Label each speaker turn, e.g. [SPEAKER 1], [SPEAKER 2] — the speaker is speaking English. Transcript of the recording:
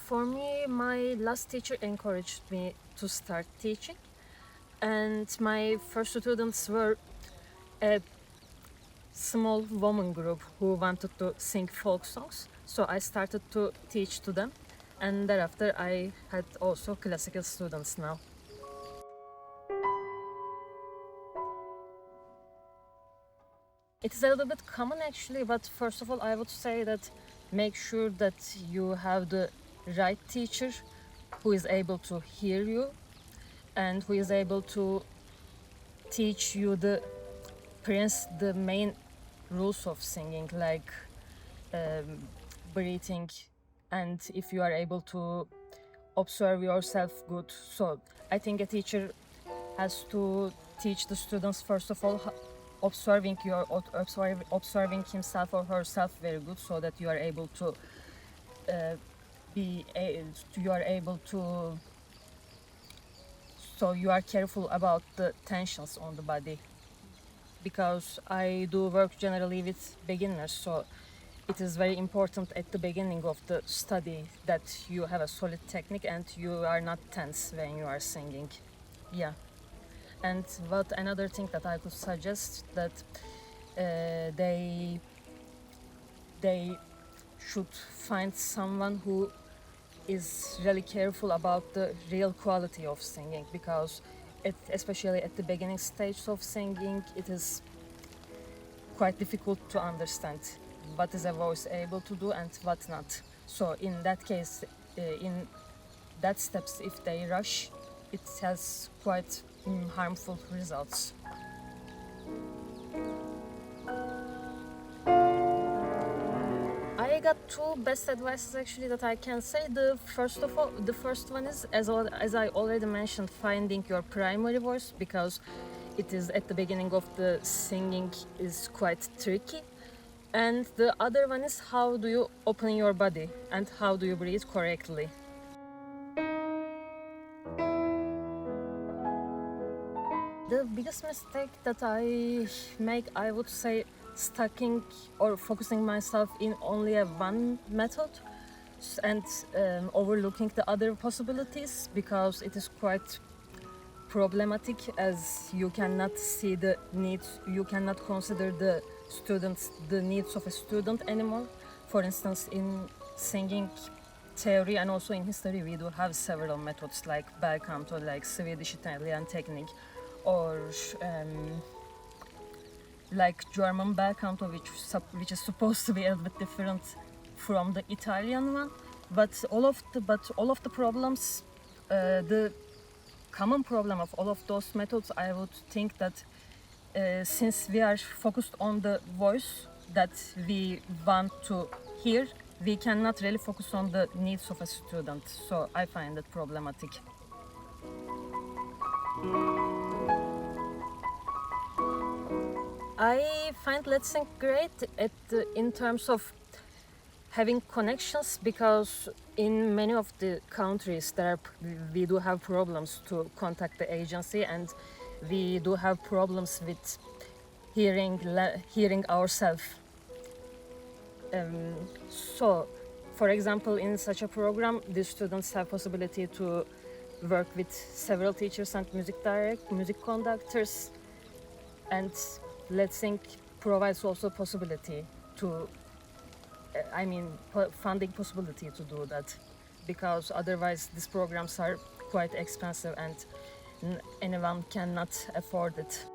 [SPEAKER 1] For me, my last teacher encouraged me to start teaching, and my first students were a small woman group who wanted to sing folk songs. So I started to teach to them, and thereafter I had also classical students now. It is a little bit common actually, but first of all I would say that make sure that you have the right teacher who is able to hear you and who is able to teach you the main rules of singing, like breathing, and if you are able to observe yourself good. So I think a teacher has to teach the students first of all observing himself or herself very good, so that you are able to you are able to so you are careful about the tensions on the body, because I do work generally with beginners, so it is very important at the beginning of the study that you have a solid technique and you are not tense when you are singing. Yeah. And what another thing that I could suggest, that they should find someone who is really careful about the real quality of singing, because especially at the beginning stage of singing, it is quite difficult to understand what is a voice able to do and what not. So in that case, in that steps, if they rush, it has quite harmful results. I got two best advices actually that I can say. The first one is, as I already mentioned, finding your primary voice, because it is at the beginning of the singing is quite tricky. And the other one is, how do you open your body and how do you breathe correctly. The biggest mistake that I make, I would say, stucking or focusing myself in only a one method and overlooking the other possibilities, because it is quite problematic, as you cannot see the needs, you cannot consider the needs of a student anymore. For instance, in singing theory and also in history, we do have several methods like bel canto, like Swedish Italian technique, or like German bel canto, which is supposed to be a little bit different from the Italian one. But all of the problems, the common problem of all of those methods, I would think that since we are focused on the voice that we want to hear, we cannot really focus on the needs of a student. So I find it problematic. I find Let's Sing great in terms of having connections, because in many of the countries we do have problems to contact the agency, and we do have problems with hearing ourselves. So, for example, in such a program, the students have possibility to work with several teachers and music conductors, and Let's Sing provides also possibility to funding possibility to do that, because otherwise these programs are quite expensive and anyone cannot afford it.